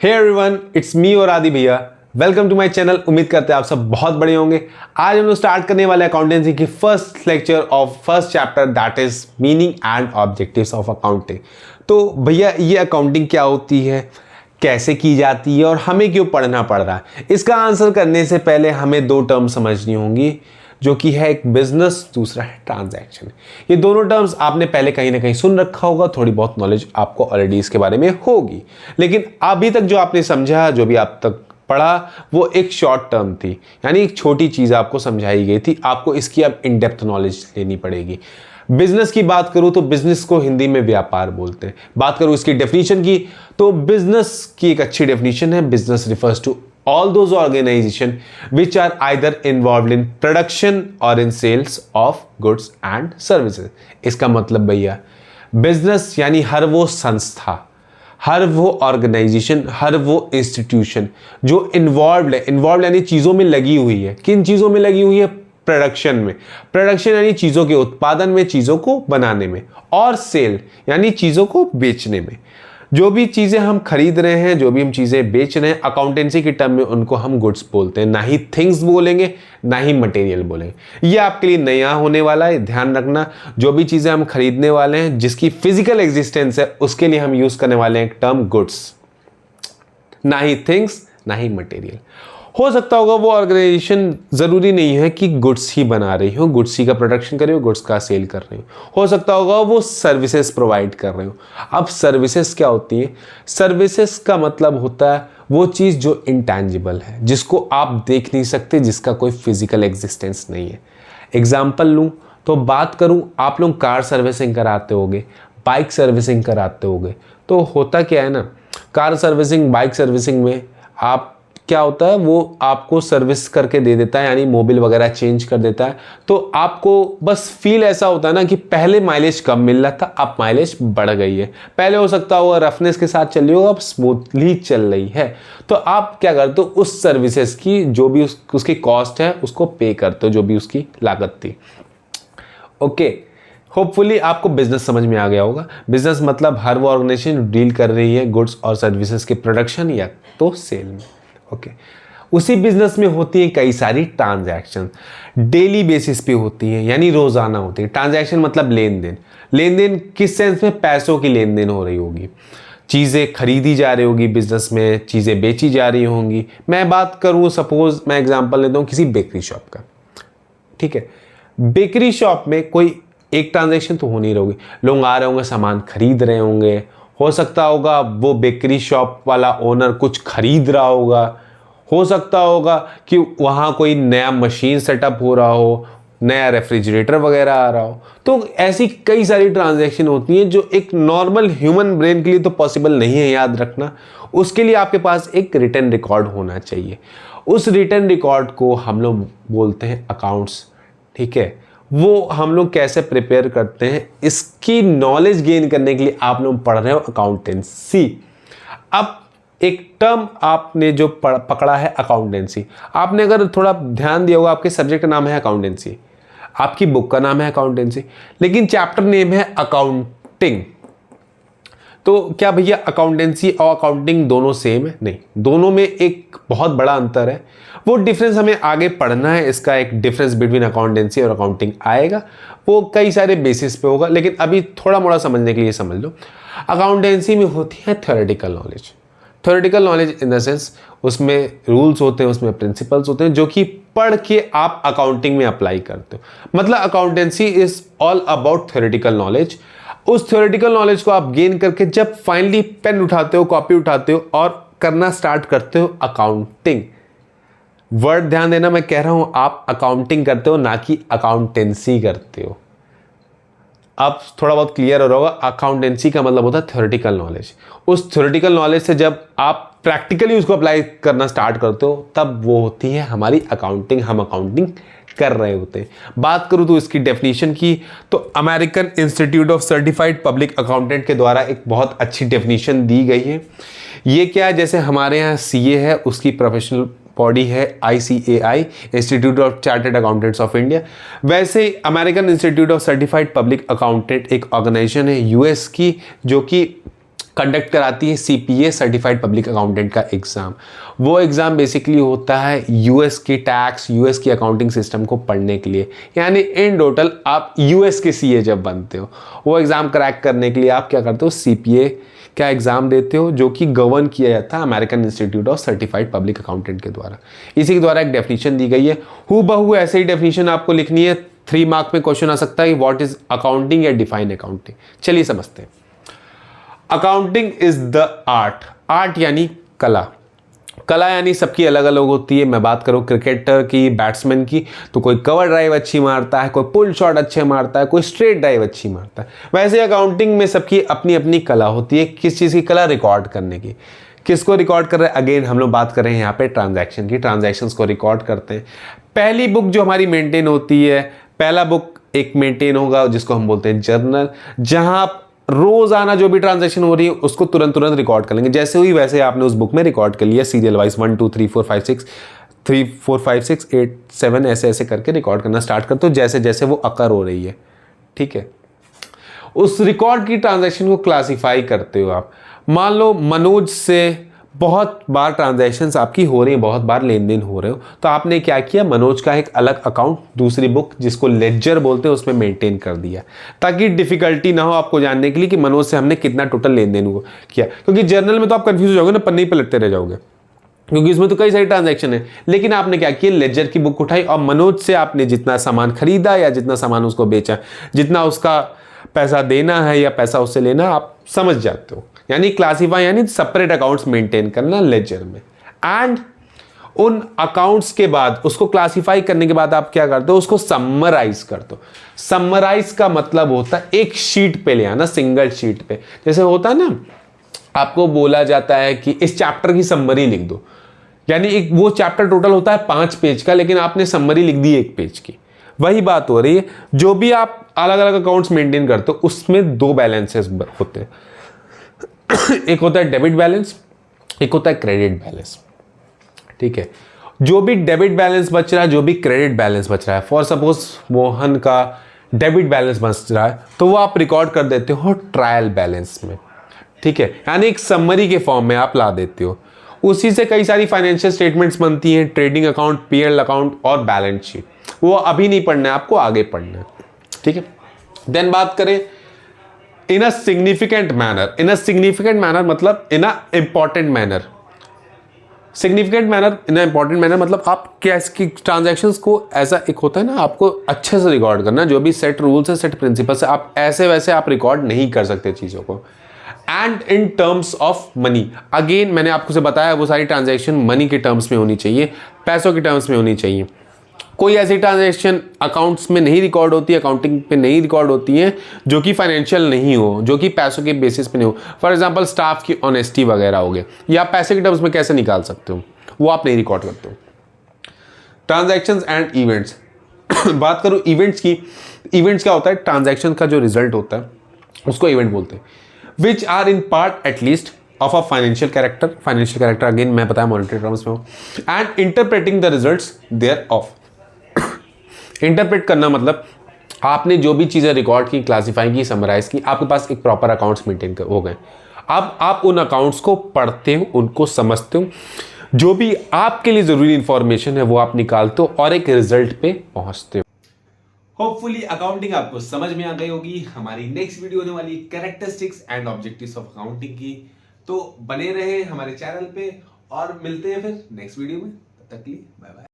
Hey everyone, it's me और आदि भैया। Welcome to my channel. उम्मीद करते हैं आप सब बहुत बढ़िया होंगे। आज हम लोग स्टार्ट करने वाले अकाउंटेंसी की first lecture of first chapter, that is meaning and objectives of accounting. तो भैया, ये अकाउंटिंग क्या होती है, कैसे की जाती है और हमें क्यों पढ़ना पड़ रहा है, इसका आंसर करने से पहले हमें दो टर्म समझनी होंगी, जो कि है एक बिजनेस, दूसरा है ट्रांजैक्शन। ये दोनों टर्म्स आपने पहले कहीं ना कहीं सुन रखा होगा, थोड़ी बहुत नॉलेज आपको ऑलरेडी इसके बारे में होगी, लेकिन अभी तक जो आपने समझा, जो भी आप तक पढ़ा, वो एक शॉर्ट टर्म थी, यानी एक छोटी चीज़ आपको समझाई गई थी। आपको इसकी अब इन डेप्थ नॉलेज लेनी पड़ेगी। बिजनेस की बात करूं तो बिजनेस को हिंदी में व्यापार बोलते हैं। बात करूं इसकी डेफिनेशन की, तो बिजनेस की एक अच्छी डेफिनेशन है, business refers to all those organization which are either involved in production or in sales of goods and services। इसका मतलब भैया, बिजनेस यानी हर वो संस्था, हर वो ऑर्गेनाइजेशन, हर वो इंस्टीट्यूशन जो इन्वॉल्व है। इन्वॉल्व यानी चीज़ों में लगी हुई है। किन चीज़ों में लगी हुई है? प्रोडक्शन में। प्रोडक्शन यानी चीज़ों के उत्पादन में, चीज़ों को बनाने में। और सेल यानी चीज़ों को बेचने में। जो भी चीज़ें हम खरीद रहे हैं, जो भी हम चीज़ें बेच रहे हैं, अकाउंटेंसी के टर्म में उनको हम गुड्स बोलते हैं। ना ही थिंग्स बोलेंगे, ना ही मटेरियल बोलेंगे। ये आपके लिए नया होने वाला है, ध्यान रखना। जो भी चीज़ें हम खरीदने वाले हैं, जिसकी फिजिकल एग्जिस्टेंस है, उसके लिए हम यूज़ करने वाले हैं टर्म गुड्स, ना ही थिंग्स, ना ही मटेरियल। हो सकता होगा वो ऑर्गेनाइजेशन ज़रूरी नहीं है कि गुड्स ही बना रही हो, गुड्स ही का प्रोडक्शन कर रही हो, गुड्स का सेल कर रही हो सकता होगा वो सर्विसेज प्रोवाइड कर रहे हो। अब सर्विसेज क्या होती हैं? सर्विसेज का मतलब होता है वो चीज़ जो इंटैंजिबल है, जिसको आप देख नहीं सकते, जिसका कोई फिजिकल एग्जिस्टेंस नहीं है। एग्जाम्पल लूँ तो बात करूँ, आप लोग कार सर्विसिंग कराते होगे, बाइक सर्विसिंग कराते होगे, तो होता क्या है ना, कार सर्विसिंग, बाइक सर्विसिंग में आप क्या होता है, वो आपको सर्विस करके दे देता है, यानी मोबिल वगैरह चेंज कर देता है। तो आपको बस फील ऐसा होता है ना कि पहले माइलेज कम मिल रहा था, अब माइलेज बढ़ गई है। पहले हो सकता होगा रफनेस के साथ चल रही हो, अब स्मूथली चल रही है। तो आप क्या करते हो, उस सर्विसेज की जो भी उसकी कॉस्ट है उसको पे करते हो, जो भी उसकी लागत थी। ओके, होपफुली आपको बिजनेस समझ में आ गया होगा। बिजनेस मतलब हर वो ऑर्गेनाइजेशन डील कर रही है गुड्स और सर्विसेज के प्रोडक्शन या तो सेल में। ओके, उसी बिजनेस में होती हैं कई सारी ट्रांजैक्शन, डेली बेसिस पे होती हैं, यानी रोजाना होती है। ट्रांजैक्शन मतलब लेन देन। लेन देन किस सेंस में? पैसों की लेन देन हो रही होगी, चीज़ें खरीदी जा रही होगी बिजनेस में, चीज़ें बेची जा रही होंगी। मैं बात करूँ, सपोज मैं एग्जांपल लेता हूँ किसी बेकरी शॉप का, ठीक है। बेकरी शॉप में कोई एक ट्रांजैक्शन तो हो नहीं रही होगी, लोग आ रहे होंगे, सामान खरीद रहे होंगे। हो सकता होगा वो बेकरी शॉप वाला ओनर कुछ खरीद रहा होगा, हो सकता होगा कि वहाँ कोई नया मशीन सेटअप हो रहा हो, नया रेफ्रिजरेटर वगैरह आ रहा हो। तो ऐसी कई सारी ट्रांजैक्शन होती हैं जो एक नॉर्मल ह्यूमन ब्रेन के लिए तो पॉसिबल नहीं है याद रखना। उसके लिए आपके पास एक रिटन रिकॉर्ड होना चाहिए। उस रिटन रिकॉर्ड को हम लोग बोलते हैं अकाउंट्स, ठीक है। वो हम लोग कैसे प्रिपेयर करते हैं, इसकी नॉलेज गेन करने के लिए आप लोग पढ़ रहे हो अकाउंटेंसी। अब एक टर्म आपने जो पकड़ा है अकाउंटेंसी, आपने अगर थोड़ा ध्यान दिया होगा, आपके सब्जेक्ट का नाम है अकाउंटेंसी, आपकी बुक का नाम है अकाउंटेंसी, लेकिन चैप्टर नेम है अकाउंटिंग। तो क्या भैया अकाउंटेंसी और अकाउंटिंग दोनों सेम है? नहीं, दोनों में एक बहुत बड़ा अंतर है। वो डिफरेंस हमें आगे पढ़ना है, इसका एक डिफरेंस बिटवीन अकाउंटेंसी और अकाउंटिंग आएगा, वो कई सारे बेसिस पे होगा, लेकिन अभी थोड़ा मोड़ा समझने के लिए समझ लो। अकाउंटेंसी में होती है theoretical knowledge. Theoretical knowledge in the sense, उसमें रूल्स होते हैं, उसमें प्रिंसिपल्स होते हैं, जो कि पढ़ के आप अकाउंटिंग में अप्लाई करते हो। मतलब accountancy is all about theoretical knowledge. उस थ्योरेटिकल नॉलेज को आप गेन करके जब फाइनली पेन उठाते हो, कॉपी उठाते हो और करना स्टार्ट करते हो अकाउंटिंग। वर्ड ध्यान देना, मैं कह रहा हूं आप अकाउंटिंग करते हो, ना कि अकाउंटेंसी करते हो। अब थोड़ा बहुत क्लियर हो रहा होगा, अकाउंटेंसी का मतलब होता है थ्योरेटिकल नॉलेज। उस थ्योरेटिकल नॉलेज से जब आप प्रैक्टिकली उसको अप्लाई करना स्टार्ट करते हो, तब वो होती है हमारी अकाउंटिंग, हम अकाउंटिंग कर रहे होते हैं। बात करूं तो इसकी डेफिनेशन की, तो American institute of certified public accountant के द्वारा एक बहुत अच्छी डेफिनेशन दी गई है। ये क्या है, जैसे हमारे यहाँ सीए है, उसकी प्रोफेशनल बॉडी है ICAI, institute of chartered accountants of India, वैसे American institute of certified public accountant एक ऑर्गेनाइजेशन है US की, जो कि कंडक्ट कराती है सीपीए सर्टिफाइड पब्लिक अकाउंटेंट का एग्ज़ाम। वो एग्ज़ाम बेसिकली होता है यूएस की टैक्स, यूएस की अकाउंटिंग सिस्टम को पढ़ने के लिए, यानी इन टोटल आप यूएस के सीए जब बनते हो, वो एग्ज़ाम क्रैक करने के लिए आप क्या करते हो, सीपीए का एग्ज़ाम देते हो, जो कि गवर्न किया जाता है American institute of certified public accountant के द्वारा। इसी के द्वारा एक डेफिनेशन दी गई है, हूबहू ऐसे ही डेफिनेशन आपको लिखनी है। 3 मार्क में क्वेश्चन आ सकता है, व्हाट इज अकाउंटिंग या डिफाइन अकाउंटिंग। चलिए समझते हैं। Accounting is the art, art यानी कला, कला यानी सबकी अलग अलग होती है। मैं बात करूँ क्रिकेटर की, बैट्समैन की, तो कोई कवर ड्राइव अच्छी मारता है, कोई पुल शॉट अच्छे मारता है, कोई स्ट्रेट ड्राइव अच्छी मारता है। वैसे अकाउंटिंग में सबकी अपनी अपनी कला होती है। किस चीज़ की कला? रिकॉर्ड करने की। किसको रिकॉर्ड कर रहे हैं? अगेन हम लोग बात कर रहे हैं यहाँ पे ट्रांजैक्शन की, ट्रांजैक्शंस को रिकॉर्ड करते हैं। पहली बुक जो हमारी मेंटेन होती है, पहला बुक एक मेंटेन होगा जिसको हम बोलते हैं जर्नल, जहां रोजाना जो भी ट्रांजैक्शन हो रही है उसको तुरंत रिकॉर्ड कर लेंगे। जैसे हुई वैसे आपने उस बुक में रिकॉर्ड कर लिया, सीरियल वाइज 1 2 3 4 5 6 3 4 5 6 8 7 ऐसे ऐसे करके रिकॉर्ड करना स्टार्ट करते हो, जैसे जैसे वो अकर हो रही है। ठीक है, उस रिकॉर्ड की ट्रांजैक्शन को क्लासिफाई करते हो आप। मान लो मनोज से बहुत बार ट्रांजैक्शंस आपकी हो रही हैं, बहुत बार लेन देन हो रहे हो, तो आपने क्या किया, मनोज का एक अलग अकाउंट दूसरी बुक जिसको लेजर बोलते हैं उसमें मेंटेन कर दिया, ताकि डिफिकल्टी ना हो आपको जानने के लिए कि मनोज से हमने कितना टोटल लेन देन किया। क्योंकि जर्नल में तो आप कंफ्यूज हो जाओगे ना, पन्ने ही पलटते रह जाओगे, क्योंकि इसमें तो कई सारी ट्रांजैक्शन है। लेकिन आपने क्या किया, लेजर की बुक उठाई और मनोज से आपने जितना सामान खरीदा या जितना सामान उसको बेचा, जितना उसका पैसा देना है या पैसा उससे लेना, आप समझ जाते हो। यानी क्लासीफाई यानी सेपरेट अकाउंट्स मेंटेन करना लेजर में। एंड उन अकाउंट्स के बाद, उसको क्लासीफाई करने के बाद आप क्या करते हो, उसको समराइज करते हो। समराइज का मतलब होता है एक शीट पे ले आना, सिंगल शीट पे। जैसे होता है ना, आपको बोला जाता है कि इस चैप्टर की समरी लिख दो, यानी एक वो चैप्टर टोटल होता है 5 पेज का, लेकिन आपने समरी लिख दी 1 पेज की। वही बात हो रही है, जो भी आप अलग अलग अकाउंट्स मेंटेन करते हो उसमें 2 बैलेंसेस होते हैं। एक होता है डेबिट बैलेंस, एक होता है क्रेडिट बैलेंस। ठीक है, जो भी डेबिट बैलेंस बच रहा है, जो भी क्रेडिट बैलेंस बच रहा है, फॉर सपोज मोहन का डेबिट बैलेंस बच रहा है, तो वो आप रिकॉर्ड कर देते हो ट्रायल बैलेंस में। ठीक है, यानी एक समरी के फॉर्म में आप ला देते हो। उसी से कई सारी फाइनेंशियल स्टेटमेंट्स बनती हैं, ट्रेडिंग अकाउंट, पीएल अकाउंट और बैलेंस शीट। वो अभी नहीं पढ़ना है आपको, आगे पढ़ना है। ठीक है, देन बात करें in a significant manner. In a significant manner मतलब in a important manner. Significant manner, in a important manner मतलब आप कैसे ट्रांजैक्शंस को ऐसा, एक होता है ना, आपको अच्छे से रिकॉर्ड करना, जो भी सेट रूल्स है, सेट प्रिंसिपल्स है, आप ऐसे वैसे आप रिकॉर्ड नहीं कर सकते चीज़ों को। And in terms of money, again मैंने आपको से बताया वो सारी ट्रांजैक्शन मनी के टर्म्स में होनी चाहिए, पैसों के टर्म्स में होनी चाहिए। कोई ऐसी ट्रांजैक्शन अकाउंट्स में नहीं रिकॉर्ड होती है, अकाउंटिंग पे नहीं रिकॉर्ड होती है, जो कि फाइनेंशियल नहीं हो, जो कि पैसों के बेसिस पे नहीं हो। फॉर एग्जांपल स्टाफ की ऑनेस्टी वगैरह हो गए, या पैसे के टर्म्स में कैसे निकाल सकते हो, वो आप नहीं रिकॉर्ड करते हो। ट्रांजैक्शंस एंड इवेंट्स, बात करूं इवेंट्स की। इवेंट्स क्या होता है, ट्रांजैक्शन का जो रिजल्ट होता है उसको इवेंट बोलते हैं, which are in part at least of a financial character. Financial character again मैं बताया मॉनेटरी टर्म्स में हो। And interpreting the results thereof. Interpret करना मतलब आपने जो भी चीज़ें रिकॉर्ड की, क्लासीफाई की, समराइज की, आपके पास एक प्रॉपर अकाउंट्स मेंटेन हो गए। अब आप उन अकाउंट्स को पढ़ते हो, उनको समझते हो, जो भी आपके लिए ज़रूरी इंफॉर्मेशन है वो आप निकालते हो और एक रिजल्ट पे पहुंचते हो। होपफुली अकाउंटिंग आपको समझ में आ गई होगी। हमारी नेक्स्ट वीडियो होने वाली characteristics and objectives of accounting की, तो बने रहे हमारे चैनल पे और मिलते हैं फिर नेक्स्ट वीडियो में। तब तक के लिए बाय बाय।